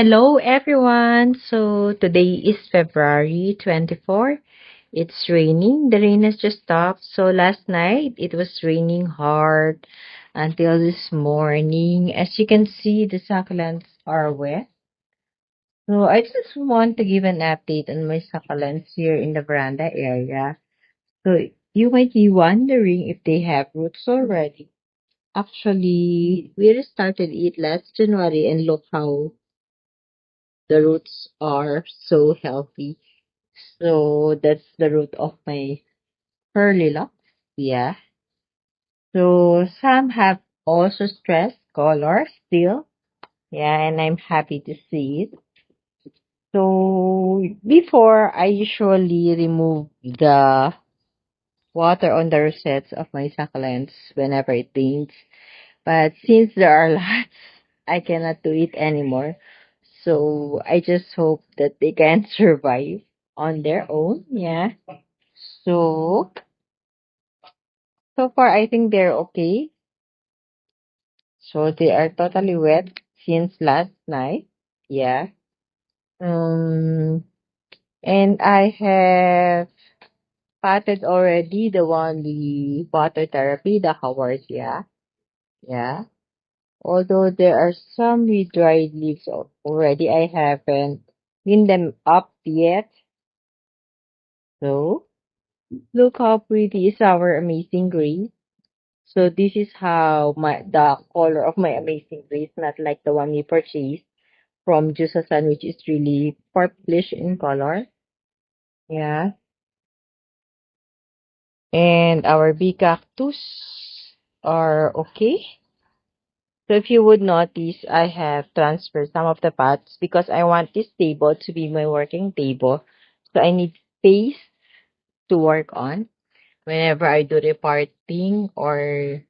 Hello everyone. So today is February 24. It's raining. The rain has just stopped. So last night it was raining hard until this morning. As you can see, the succulents are wet. So I just want to give an update on my succulents here in the veranda area. So you might be wondering if they have roots already. Actually, we started it last January and look how the roots are so healthy. So that's the root of my curly locks. Yeah. So some have also stress color still. Yeah, and I'm happy to see it. So before I usually remove the water on the rosettes of my succulents whenever it rains. But since there are lots, I cannot do it anymore. So I just hope that they can survive on their own. Yeah. So so far I think they're okay. So they are totally wet since last night. Yeah. Um and I have potted already the water therapy, the Howard, yeah. Yeah. Although there are some with dried leaves already, I haven't cleaned them up yet. So look how pretty is our amazing grace. So this is how the color of my amazing grace, not like the one we purchased from Jusasan, which is really purplish in color. Yeah. And our bee cactus are okay. So if you would notice, I have transferred some of the pots because I want this table to be my working table. So I need space to work on whenever I do reporting or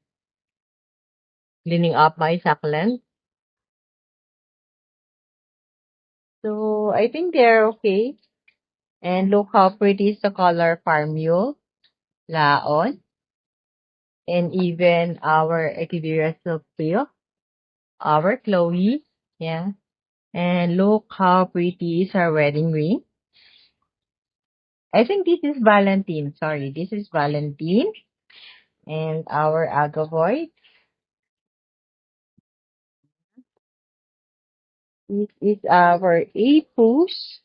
cleaning up my succulent. So I think they're okay. And look how pretty is the color Farmule, Laon, and even our Equivira Silpio, our Chloe. Yeah. And look how pretty is our wedding ring. I think this is Valentine. Sorry, this is Valentine. And our Agavoid. This is our Apus.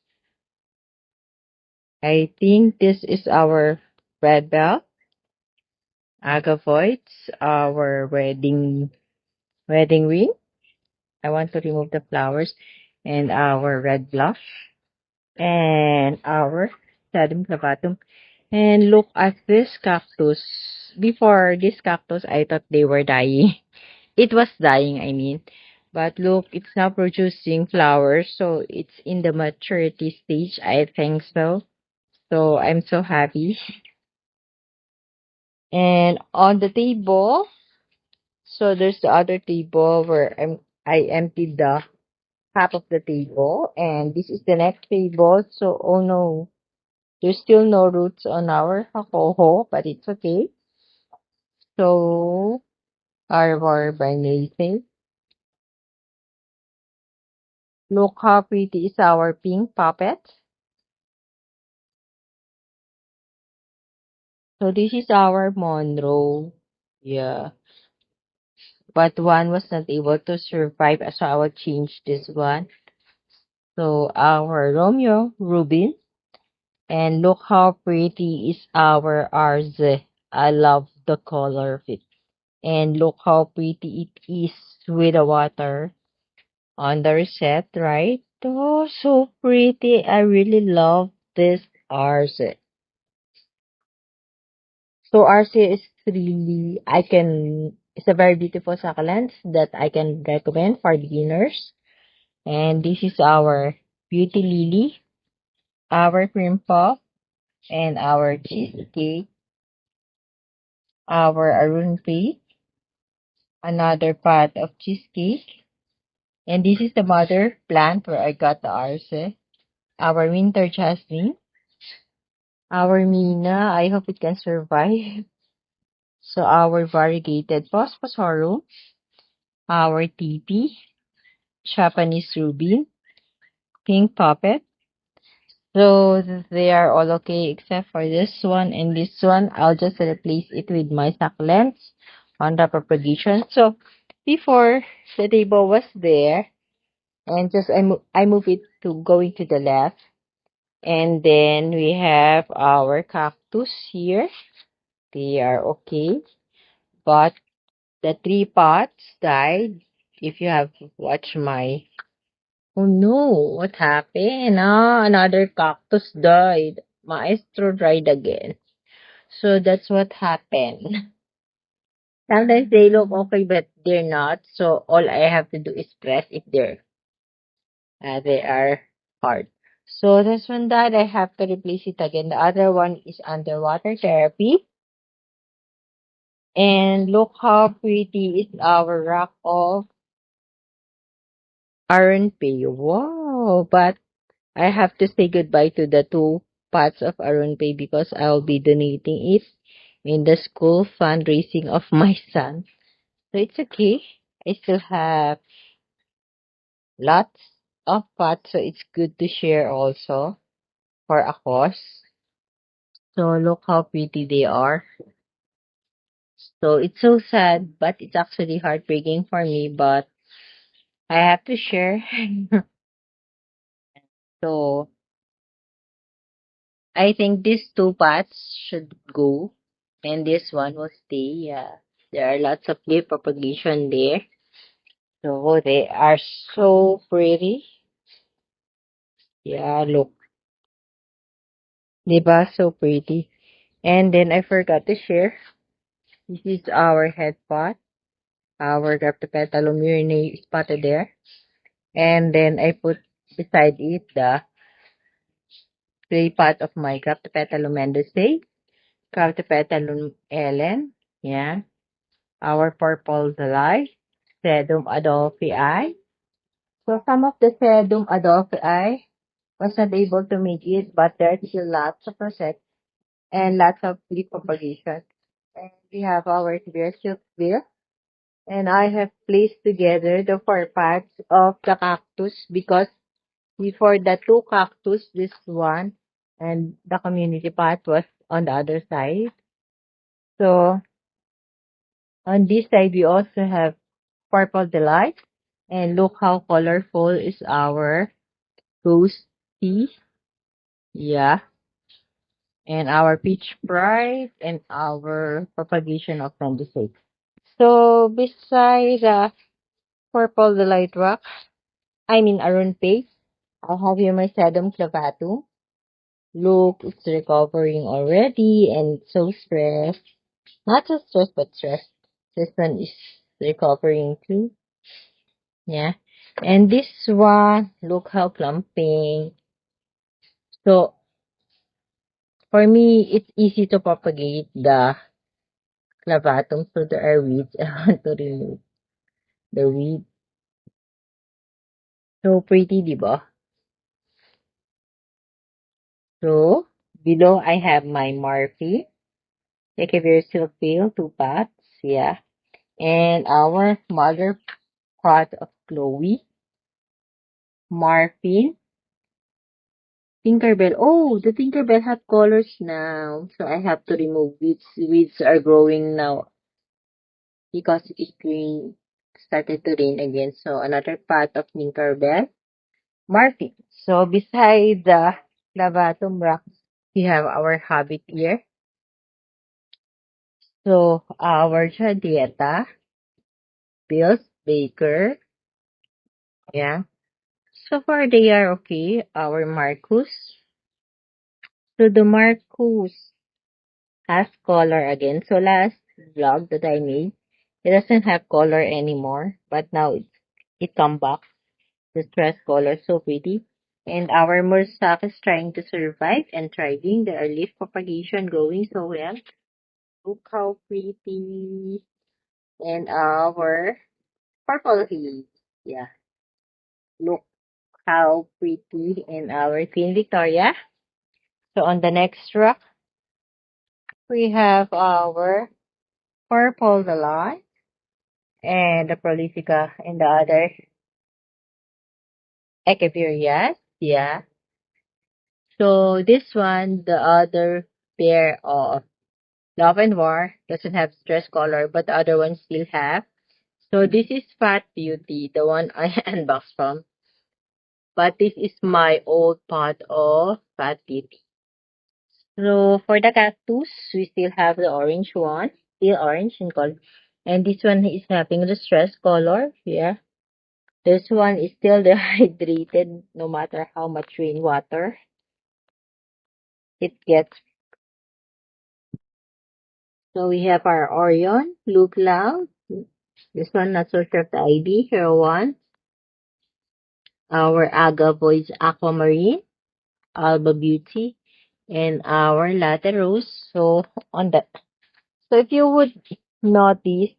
I think this is our Red Bell. Agavoids, our wedding ring. I want to remove the flowers. And our red blush. And our Sadum clavatum. And look at this cactus. Before this cactus, I thought they were dying. It was dying, I mean. But look, it's now producing flowers, so it's in the maturity stage, I think so. So I'm so happy. And on the table, so there's the other table where I emptied the half of the table, and this is the next table. So oh no, there's still no roots on our hakoho, but it's okay. So Arbor by Nathan. Look how pretty is our pink puppet. So this is our Monroe. Yeah. But one was not able to survive, so I will change this one. So our Romeo Rubin. And look how pretty is our Arze. I love the color of it. And look how pretty it is with the water on the reset, right? Oh, so pretty. I really love this Arze. So RC is really, it's a very beautiful succulent that I can recommend for beginners. And this is our Beauty Lily, our cream puff, and our cheesecake, our Arun Pay, another pot of cheesecake. And this is the mother plant where I got the arce, our winter jasmine, our Mina, I hope it can survive. So our variegated Phosphorus, our TP, Japanese ruby, pink puppet. So they are all okay except for this one and this one. I'll just replace it with my succulents on the propagation. So before the table was there and just I move it to going to the left. And then we have our cactus here. They are okay. But the three pots died. If you have watched my... Oh no, what happened? Another cactus died. Maestro died again. So that's what happened. Sometimes they look okay, but they're not. So all I have to do is press if they are hard. So this one died. I have to replace it again. The other one is underwater therapy. And look how pretty is our rock of Arunpay. Wow! But I have to say goodbye to the two pots of Arunpay because I'll be donating it in the school fundraising of my son. So it's okay. I still have lots of pots, so it's good to share also for a cause. So look how pretty they are. So it's so sad, but it's actually heartbreaking for me, but I have to share. So I think these two paths should go and this one will stay. Yeah. There are lots of leaf propagation there. So they are so pretty. Yeah, look. Diba? So pretty. And then I forgot to share. This is our head pot. Our Graptopetalum urinae spotted there. And then I put beside it the clay pot of my Graptopetalum mendozae, Graptopetalum ellen. Yeah. Our purple delight, Sedum adolphii. So some of the Sedum adolphii was not able to make it, but there's still lots of rosette and lots of leaf propagation. And we have our clear silk clear. And I have placed together the four parts of the cactus because before the two cactus, this one and the community pot was on the other side. So on this side, we also have Purple Delight. And look how colorful is our rose tea. Yeah. And our peach pride and our propagation of Mendoza. So beside the Purple Delight rock, I mean Arun Pace, I have here my Sedum clavatum. Look, it's recovering already and so stressed. Not just stressed, but stressed. This one is recovering too. Yeah. And this one, look how clumping. So for me, it's easy to propagate the clavatum. So there are weeds. I want to remove the weed. So pretty, diba? So below I have my Morphe. Take a very silk pale, two pots. Yeah. And our mother pot of Chloe. Morphine. Tinkerbell. Oh, the Tinkerbell have colors now. So I have to remove weeds. Weeds are growing now because it rain started to rain again. So another pot of Tinkerbell. Morphine. So beside the Lavatum rock, we have our habit here. So our Jadieta, Bills, Baker. Yeah. So far they are okay. Our Marcus. So the Marcus has color again. So last vlog that I made, it doesn't have color anymore, but now it come back. The stress color so pretty. And our Mursak is trying to survive and thriving. There are leaf propagation going so well. Look how pretty. And our purple leaves. Yeah. Look how pretty. And our Queen Victoria. So on the next rock, we have our purple delight and the prolifica and the other Echeverias. Yeah. So this one, the other pair of Love and War doesn't have stress color, but the other one still have. So this is Fat Beauty, the one I unboxed from. But this is my old pot of Fat Beauty. So for the cactus, we still have the orange one, still orange in color. And this one is having the stress color. Yeah. This one is still dehydrated no matter how much rainwater it gets. So we have our Orion, Blue Cloud. This one not so sure of the ID, Hero One. Our Aga Voice Aquamarine, Alba Beauty, and our Latte Rose. So on that. So if you would notice,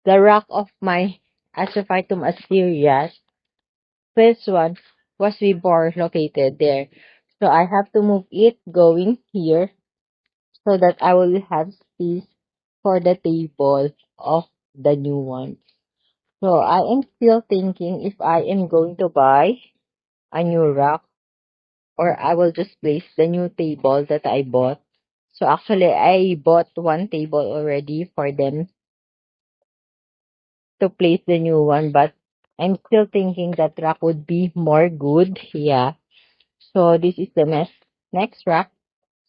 the rock of my Asphytum asterias, this one was before located there. So I have to move it going here so that I will have space for the table of the new one. So I am still thinking if I am going to buy a new rack or I will just place the new table that I bought. So actually I bought one table already for them to place the new one, but I'm still thinking that rack would be more good. Yeah. So this is the next rack.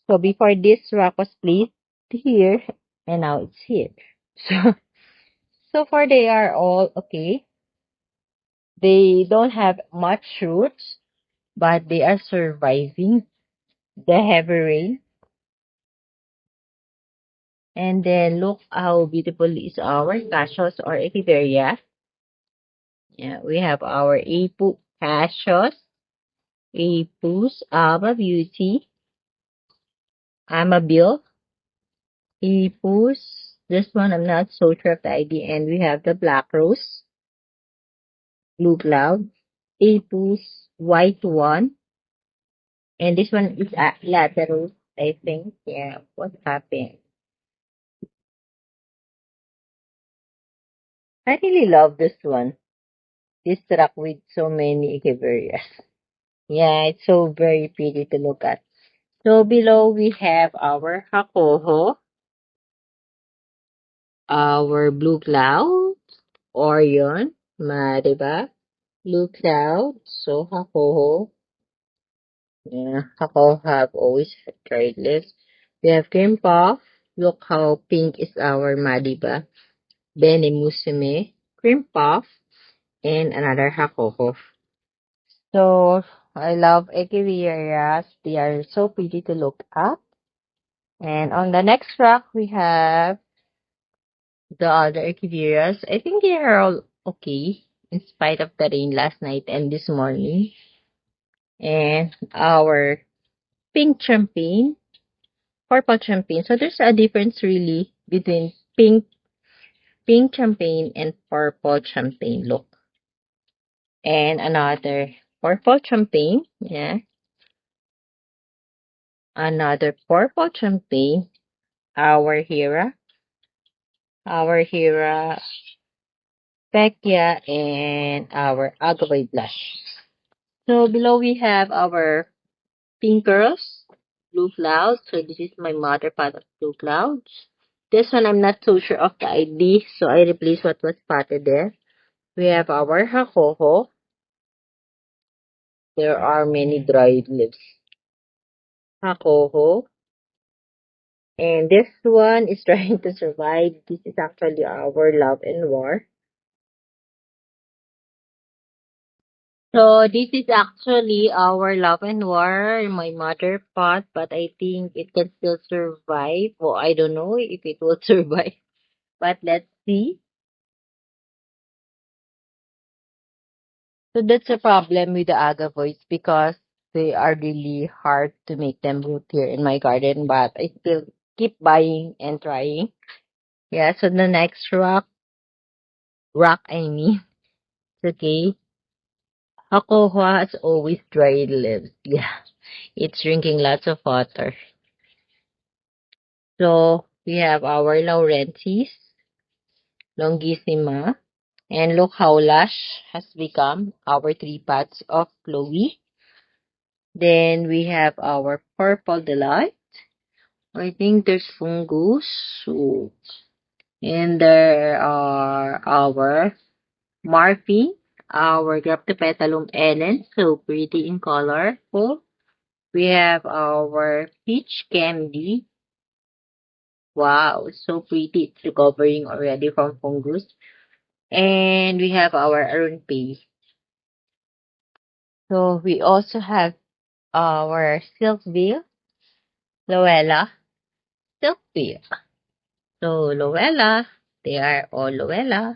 So before this rack was placed here and now it's here. So so far they are all okay. They don't have much roots, but they are surviving the heavy rain. And then look how beautiful is our cassius or echeveria. Yeah, we have our Apu cassius, Apus, Aba Beauty, Amabil, Apus. This one I'm not so sure of the ID. And we have the Black Rose, Blue Cloud, Apus, White One, and this one is Lateral, I think. Yeah, what happened? I really love this one. This truck with so many Echeverias. Yeah, it's so very pretty to look at. So below we have our Hakoho, our Blue Cloud, Orion, diba? Blue Cloud, so Hakoho. Yeah, Hakoho have always tried this. We have Cream Puff. Look how pink is our Madiba. Bene Musume, Cream Puff, and another Hakoho. So I love Echeverias. They are so pretty to look at. And on the next rack, we have the other Echeverias. I think they are all okay in spite of the rain last night and this morning. And our pink champagne, purple champagne. So there's a difference really between pink champagne and purple champagne look. And another purple champagne. Yeah. Another purple champagne. Our Hera, Pekya, and our Agave blush. So below we have our pink girls, blue clouds. So this is my mother pot of blue clouds. This one I'm not so sure of the ID, so I replace what was spotted there. We have our hakoho. There are many dried leaves. Hakoho. And this one is trying to survive. This is actually our love and war. So this is actually our love and war, my mother pot, but I think it can still survive. Well, I don't know if it will survive, but let's see. So that's a problem with the agavoids because they are really hard to make them root here in my garden, but I still keep buying and trying. Yeah, so the next rock I mean, it's okay. Hakoha has always dried leaves. Yeah, it's drinking lots of water. So we have our Laurentis, Longissima, and look how lush has become our three pots of Chloe. Then we have our Purple Delight. I think there's fungus. So, and there are our Morphine, our Graptopetalum Ellen, so pretty in colorful. We have our Peach Candy. Wow, so pretty. It's recovering already from fungus. And we have our Arun Pay. So we also have our Silkville, Loella, Silkville. So Loella, they are all Loella.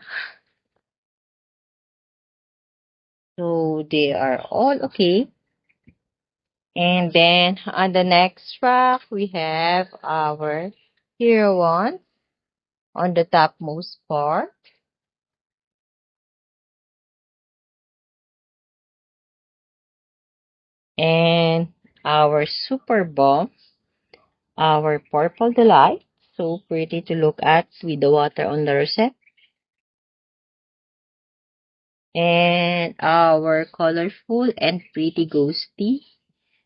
So they are all okay. And then on the next rack, we have our Hero One on the topmost part. And our Super Bomb, our Purple Delight. So pretty to look at with the water on the rosette. And our colorful and pretty Ghosty.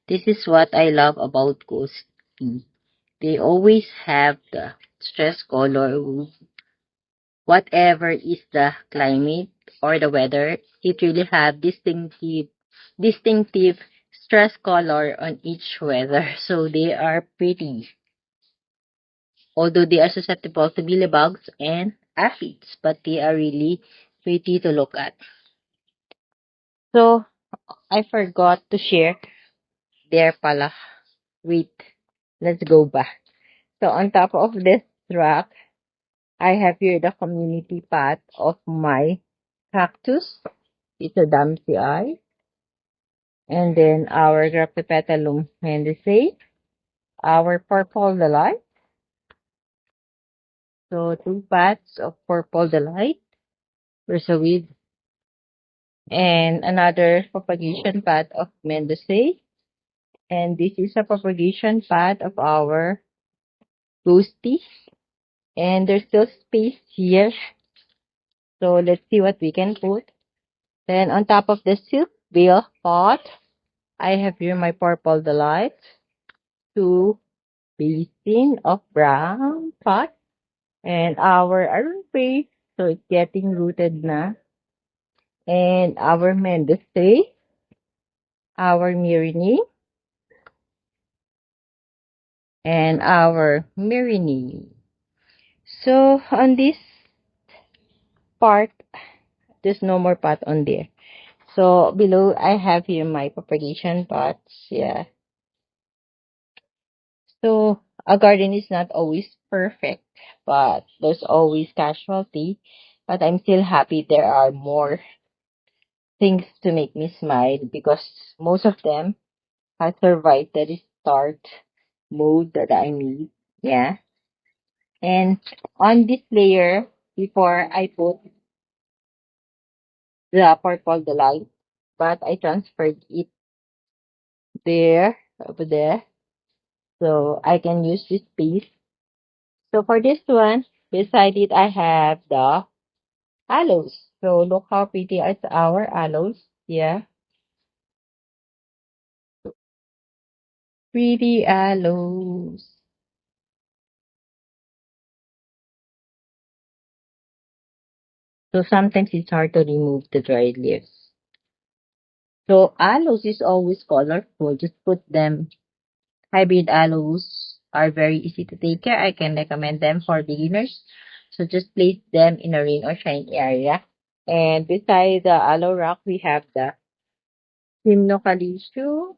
This is what I love about Ghosty. They always have the stress color. Whatever is the climate or the weather, it really have distinctive stress color on each weather. So they are pretty. Although they are susceptible to mealybugs and aphids, but they are really pretty to look at. So I forgot to share there pala. Wait, let's go back. So on top of this rack, I have here the community path of my cactus. It's a Damsey Eye. And then our Graptopetalum mendicae, our Purple Delight. So two paths of Purple Delight. There's a weed. And another propagation path of mendicae. And this is a propagation path of our Ghosty. And there's still space here. So let's see what we can put. Then on top of the silk veil pot, I have here my Purple Delight. Two basin of brown pot. And our Arun Pay, so it's getting rooted na. And our Mendice, our Mirini, and our Mirini. So on this part, there's no more pot on there. So below, I have here my propagation pots. Yeah. So a garden is not always perfect, but there's always casualty. But I'm still happy there are more things to make me smile because most of them has survived the restart mode that I need. Yeah. And on this layer, before I put the Purple Delight, but I transferred it there, over there, so I can use this piece. So for this one, beside it, I have the aloes. So look how pretty is our aloes. Yeah. Pretty aloes. So sometimes it's hard to remove the dried leaves. So aloes is always colorful. Just put them. Hybrid aloes are very easy to take care. I can recommend them for beginners. So just place them in a rain or shine area. And beside the aloe rock, we have the Hymnocalisio,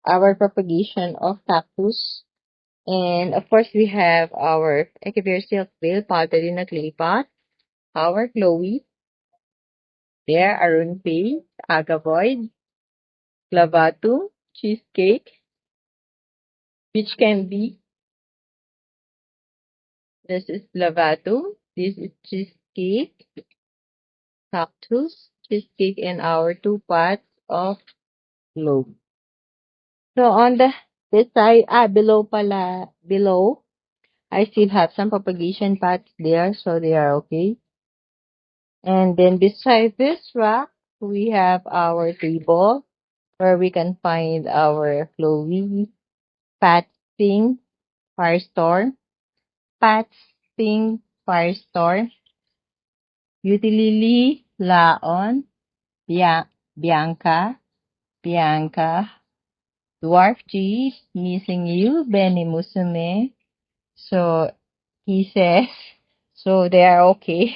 our propagation of cactus. And of course, we have our Echeveria silk veil potted in a clay pot. Our Chloe, there, Arun Pay, Agavoid, Clavatum, Cheesecake, which can be, this is Clavatum, this is Cheesecake, Cactus, Cheesecake, and our two pots of globe. So on the this side, below pala, below, I still have some propagation pots there, so they are okay. And then beside this rack, we have our table. where we can find our Chloe, Pat Ping, Firestorm, Pat's Ping, Firestorm, Utilili, Laon, Bianca, Bianca, Dwarf G, Missing You, Benny Musume. So he says, so they are okay.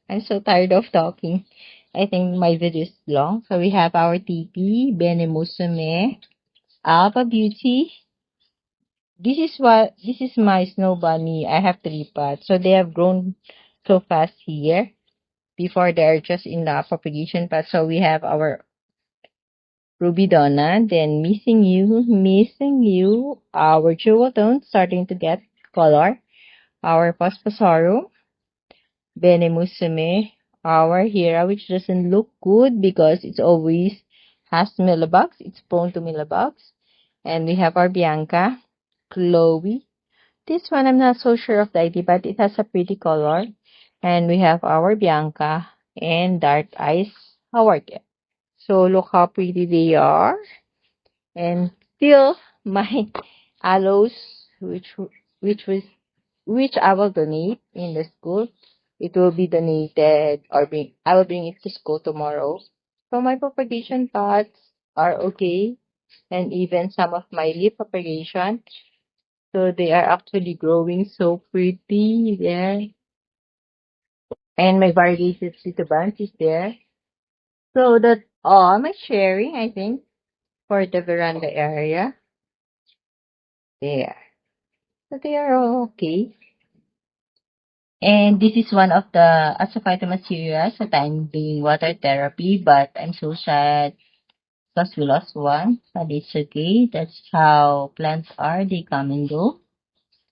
I'm so tired of talking. I think my video is long. So we have our TP, Benny Musume, Alpha Beauty. This is my snow bunny. I have three pots. So they have grown so fast here. Before they're just in the propagation pot. So we have our Ruby Donna, then Missing You, our Jewel Tone starting to get color, our Paspasauro, Bene Musume, our Hera, which doesn't look good because it's always has millibugs, it's prone to millibugs, and we have our Bianca, Chloe. This one I'm not so sure of the ID, but it has a pretty color, and we have our Bianca and Dark Eyes, our cat. So look how pretty they are. And still my aloes which was which I will donate in the school. It will be donated or bring I will bring it to school tomorrow. So my propagation pots are okay, and even some of my leaf propagation. So they are actually growing so pretty there. And my variegated little is there. So that's all my sharing, I think, for the veranda area. There. So they are all okay. And this is one of the Asophyta materials that I'm doing water therapy, but I'm so sad because we lost one. But it's okay. That's how plants are. They come and go.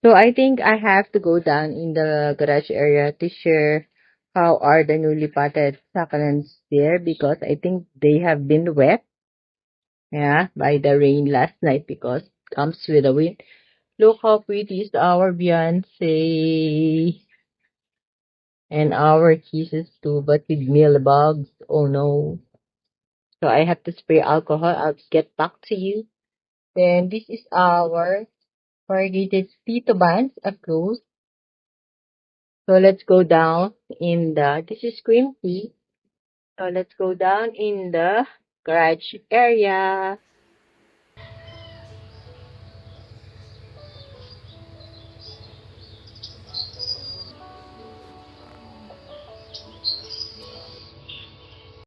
So I think I have to go down in the garage area to share how are the newly potted succulents there because I think they have been wet, yeah, by the rain last night because it comes with the wind. Look how pretty is our Beyonce. And our kisses too, but with mealbugs. Oh no. So I have to spray alcohol. I'll get back to you. Then this is our corrugated Tito bands up close. So let's go down in the, this is cream tea. So let's go down in the garage area.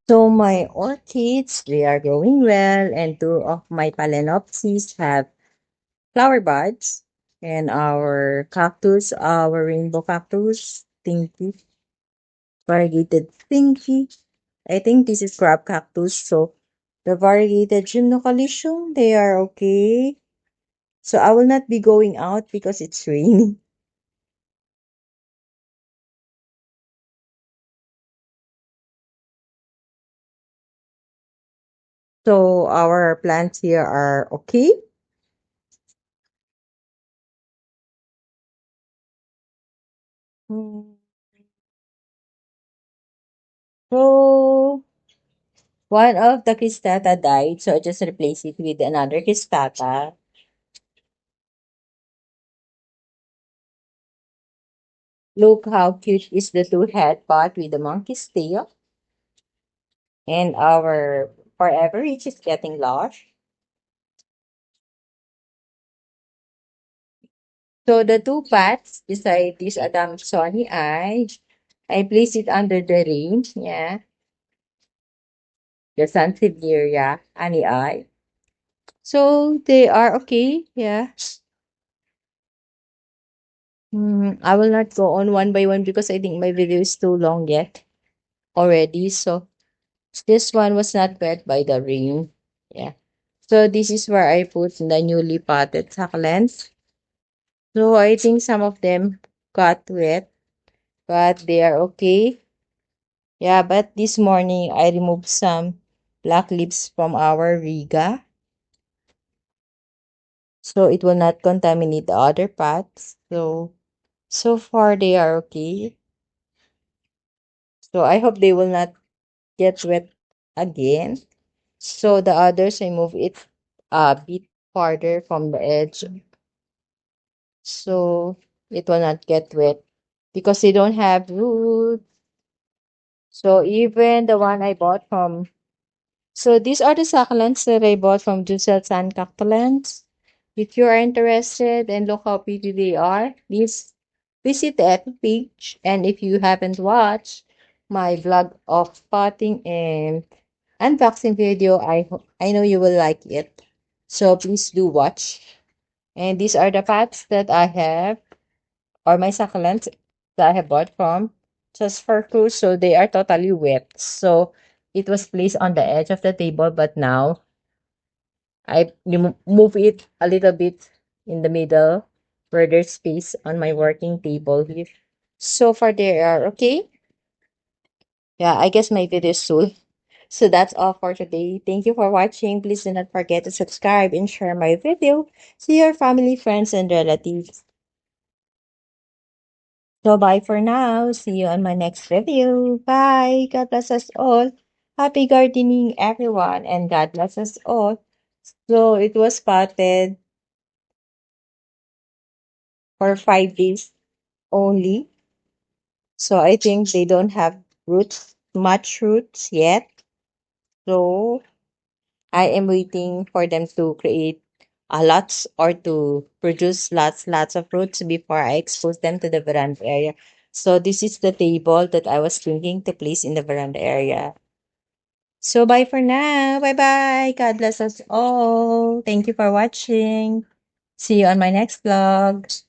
So my orchids, they are growing well, and two of my Phalaenopsis have flower buds. And our cactus, our rainbow cactus, Tinky, variegated Tinky. I think this is crab cactus. So the variegated Gymnocalcium, they are okay. So I will not be going out because it's raining. So our plants here are okay. Hmm. So one of the cristata died, so I just replaced it with another cristata. Look how cute is the two-head pot with the monkey's tail. And our forever rich is getting lost. So the two pots beside this Adamsoni I place it under the range, yeah. The Sansevieria Ani I. So they are okay, yeah. I will not go on one by one because I think my video is too long yet already. So this one was not wet by the rain. Yeah. So this is where I put the newly potted succulents. So I think some of them got wet, but they are okay. Yeah, but this morning I removed some black leaves from our Riga. So it will not contaminate the other pots. So far they are okay. So I hope they will not get wet again. So the others, I move it a bit farther from the edge so it will not get wet because they don't have roots. So even the one I bought from, so these are the succulents that I bought from Dussel San Cactolans. If you are interested and look how pretty they are, please visit the Epic page. And if you haven't watched my vlog of potting and unboxing video, I know you will like it. So please do watch. And these are the pots that I have, or my succulents that I have bought from just for cruise. So they are totally wet. So it was placed on the edge of the table, but now I move it a little bit in the middle where there's space on my working table here. So far they are okay. Yeah, I guess my video is full. So that's all for today. Thank you for watching. Please do not forget to subscribe and share my video to your family, friends, and relatives. So bye for now. See you on my next video. Bye. God bless us all. Happy gardening, everyone, and God bless us all. So it was spotted for 5 days only. So I think they don't have much roots yet. So I am waiting for them to create a lots or to produce lots of fruits before I expose them to the veranda area. So this is the table that I was thinking to place in the veranda area. So bye for now. Bye bye. God bless us all. Thank you for watching. See you on my next vlog.